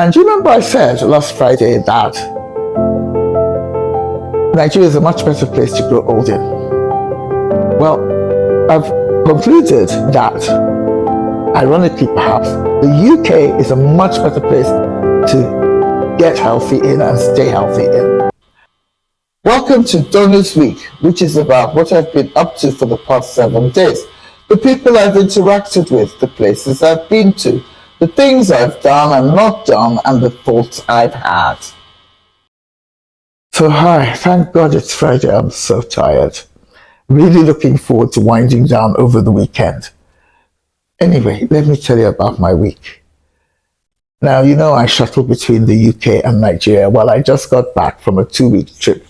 And do you remember I said last Friday that Nigeria is a much better place to grow old in? Well, I've concluded that, ironically perhaps, the UK is a much better place to get healthy in and stay healthy in. Welcome to Donu'S Week, which is about what I've been up to for the past 7 days, the people I've interacted with, the places I've been to, the things I've done and not done, and the thoughts I've had. So hi, thank God it's Friday. I'm so tired. Really looking forward to winding down over the weekend. Anyway, let me tell you about my week. Now, you know I shuttle between the UK and Nigeria. Well, I just got back from a 2-week trip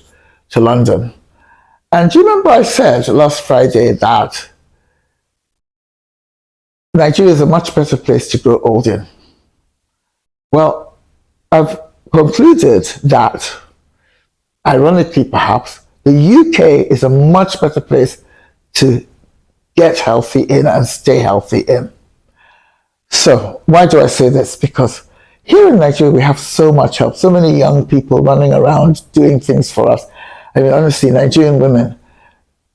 to London. And do you remember I said last Friday that Nigeria is a much better place to grow old in? Well, I've concluded that, ironically perhaps, the UK is a much better place to get healthy in and stay healthy in. So why do I say this? Because here in Nigeria we have so much help, so many young people running around doing things for us. I mean, honestly, Nigerian women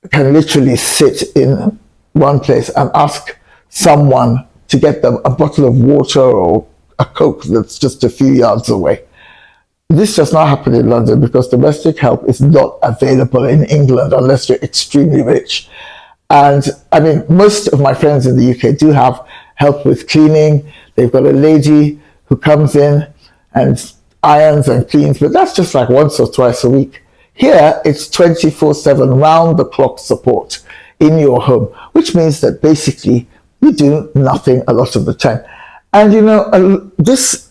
can literally sit in one place and ask someone to get them a bottle of water or a Coke that's just a few yards away. This does not happen in London because domestic help is not available in England unless you're extremely rich. And I mean, most of my friends in the UK do have help with cleaning. They've got a lady who comes in and irons and cleans, but that's just like once or twice a week. Here, it's 24/7 round-the-clock support in your home, which means that basically you do nothing a lot of the time. And you know, this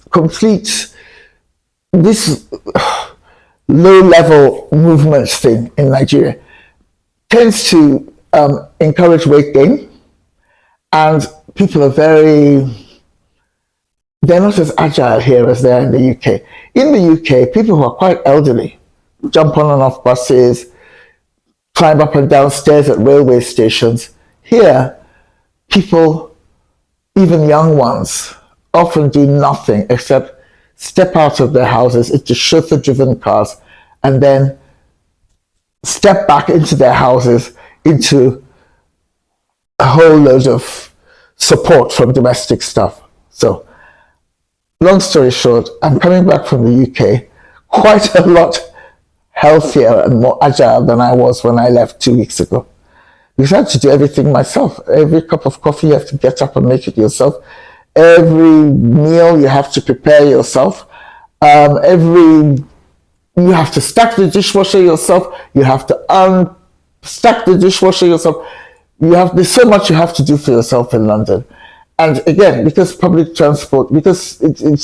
low-level movement thing in Nigeria tends to encourage weight gain, and people are they're not as agile here as they are in the UK. In the UK, people who are quite elderly jump on and off buses, climb up and down stairs at railway stations. Here, people, even young ones, often do nothing except step out of their houses into chauffeur-driven cars and then step back into their houses into a whole load of support from domestic stuff. So, long story short, I'm coming back from the UK quite a lot healthier and more agile than I was when I left 2 weeks ago. Because I had to do everything myself. Every cup of coffee, you have to get up and make it yourself. Every meal, you have to prepare yourself. You have to stack the dishwasher yourself. You have to unstack the dishwasher yourself. There's so much you have to do for yourself in London. And again, because public transport, because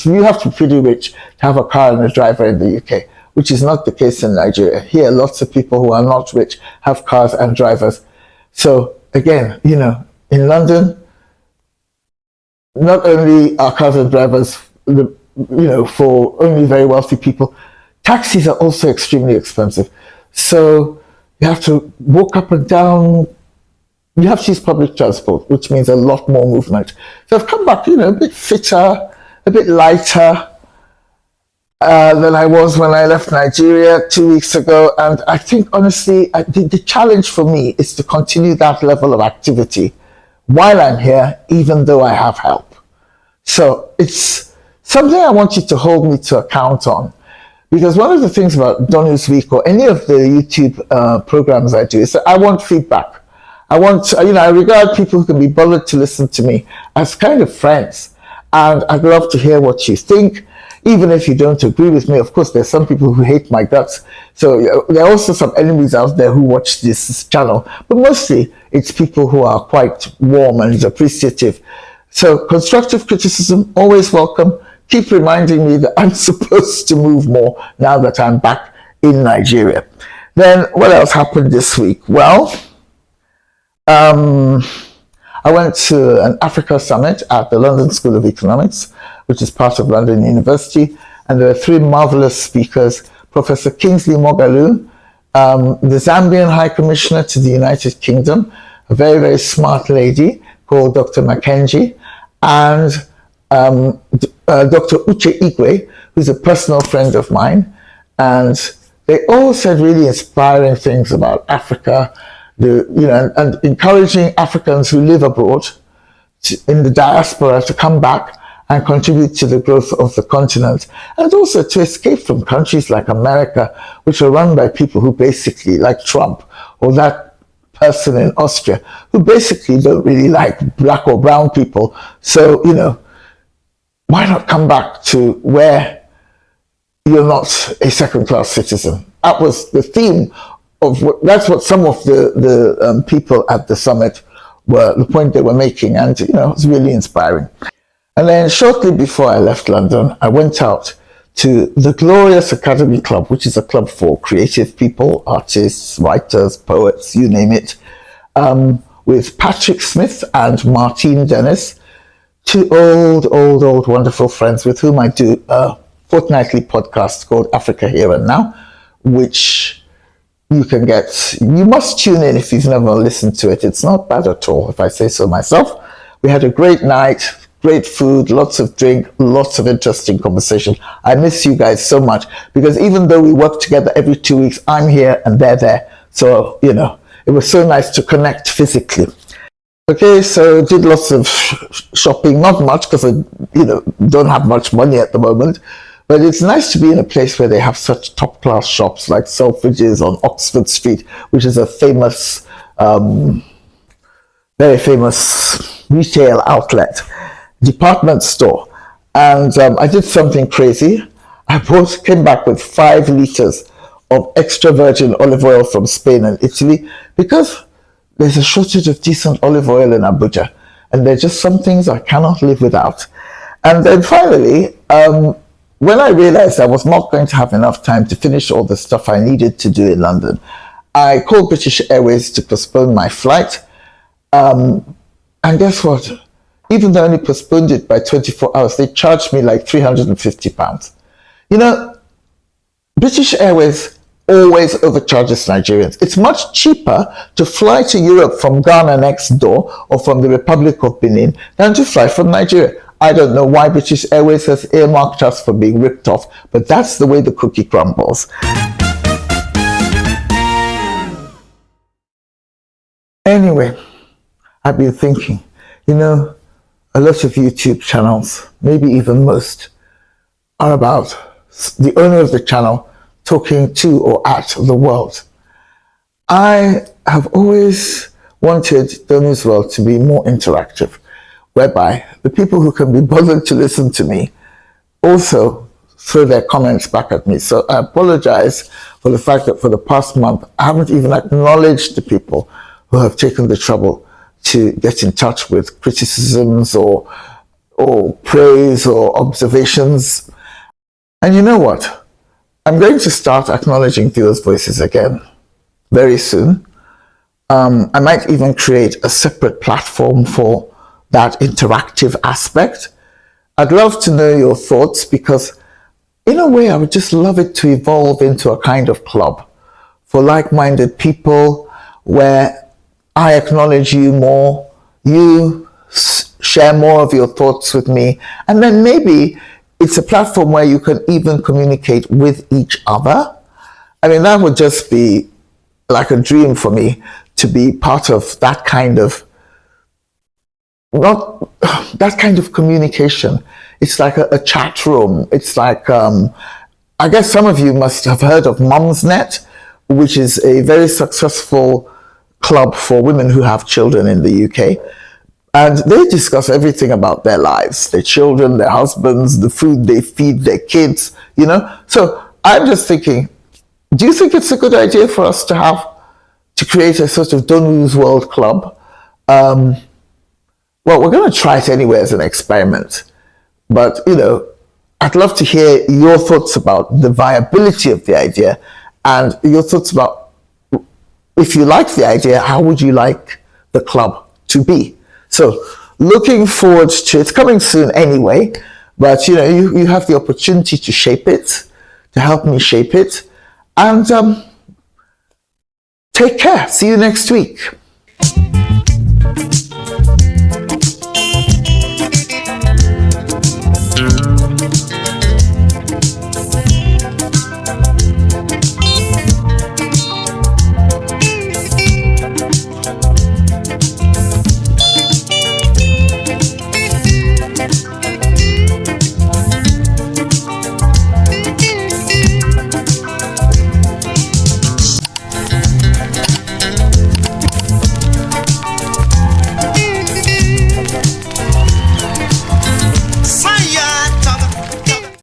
you have to be pretty rich to have a car and a driver in the UK, which is not the case in Nigeria. Here, lots of people who are not rich have cars and drivers. So again, you know, in London, not only are cars and drivers, for only very wealthy people, taxis are also extremely expensive. So you have to walk up and down. You have to use public transport, which means a lot more movement. So I've come back, a bit fitter, a bit lighter than I was when I left Nigeria 2 weeks ago. And I think, honestly, the challenge for me is to continue that level of activity while I'm here, even though I have help. So it's something I want you to hold me to account on. Because one of the things about Donu'S Week or any of the YouTube programs I do is that I want feedback. I regard people who can be bothered to listen to me as kind of friends. And I'd love to hear what you think, even if you don't agree with me. Of course, there's some people who hate my guts. So there are also some enemies out there who watch this channel. But mostly, it's people who are quite warm and appreciative. So constructive criticism, always welcome. Keep reminding me that I'm supposed to move more now that I'm back in Nigeria. Then what else happened this week? Well, I went to an Africa summit at the London School of Economics, which is part of London University. And there were 3 marvelous speakers, Professor Kingsley Moghalu, the Zambian High Commissioner to the United Kingdom, a very, very smart lady called Dr. Mackenzie, and Dr. Uche Igwe, who's a personal friend of mine, and they all said really inspiring things about Africa, and encouraging Africans who live abroad in the diaspora to come back and contribute to the growth of the continent, and also to escape from countries like America, which are run by people who basically, like Trump or that person in Austria, who basically don't really like black or brown people. So, why not come back to where you're not a second-class citizen? That was the theme of that's what some of the people at the summit the point they were making, and it was really inspiring. And then shortly before I left London, I went out to the Glorious Academy Club, which is a club for creative people, artists, writers, poets, you name it, with Patrick Smith and Martine Dennis, two old, wonderful friends with whom I do a fortnightly podcast called Africa Here and Now, which you must tune in if you've never listened to it. It's not bad at all, if I say so myself. We had a great night, great food, lots of drink, lots of interesting conversation. I miss you guys so much, because even though we work together every 2 weeks, I'm here and they're there. So, it was so nice to connect physically. Okay, so did lots of shopping, not much because I, don't have much money at the moment. But it's nice to be in a place where they have such top-class shops like Selfridges on Oxford Street, which is a famous, very famous retail outlet, department store. And I did something crazy. I came back with 5 liters of extra virgin olive oil from Spain and Italy, because there's a shortage of decent olive oil in Abuja. And there's just some things I cannot live without. And then finally, when I realized I was not going to have enough time to finish all the stuff I needed to do in London, I called British Airways to postpone my flight. And guess what? Even though I only postponed it by 24 hours, they charged me like £350. British Airways always overcharges Nigerians. It's much cheaper to fly to Europe from Ghana next door or from the Republic of Benin than to fly from Nigeria. I don't know why British Airways has earmarked us for being ripped off, but that's the way the cookie crumbles. Anyway, I've been thinking, a lot of YouTube channels, maybe even most, are about the owner of the channel talking to or at the world. I have always wanted Donu'S World to be more interactive, whereby the people who can be bothered to listen to me also throw their comments back at me. So I apologize for the fact that for the past month, I haven't even acknowledged the people who have taken the trouble to get in touch with criticisms or praise or observations. And you know what? I'm going to start acknowledging viewers' voices again very soon. I might even create a separate platform for that interactive aspect. I'd love to know your thoughts, because in a way I would just love it to evolve into a kind of club for like-minded people, where I acknowledge you more, you share more of your thoughts with me, and then maybe it's a platform where you can even communicate with each other. I mean, that would just be like a dream for me, to be part of that kind of, not that kind of communication. It's like a chat room. It's like, I guess some of you must have heard of Mumsnet, which is a very successful club for women who have children in the UK. And they discuss everything about their lives, their children, their husbands, the food they feed their kids, So I'm just thinking, do you think it's a good idea for us to create a sort of Donu'S World Club? Well, we're going to try it anyway as an experiment. But, I'd love to hear your thoughts about the viability of the idea, and your thoughts about, if you like the idea, how would you like the club to be? So looking forward to it's coming soon anyway, but you have the opportunity to shape it, to help me shape it. And take care. See you next week.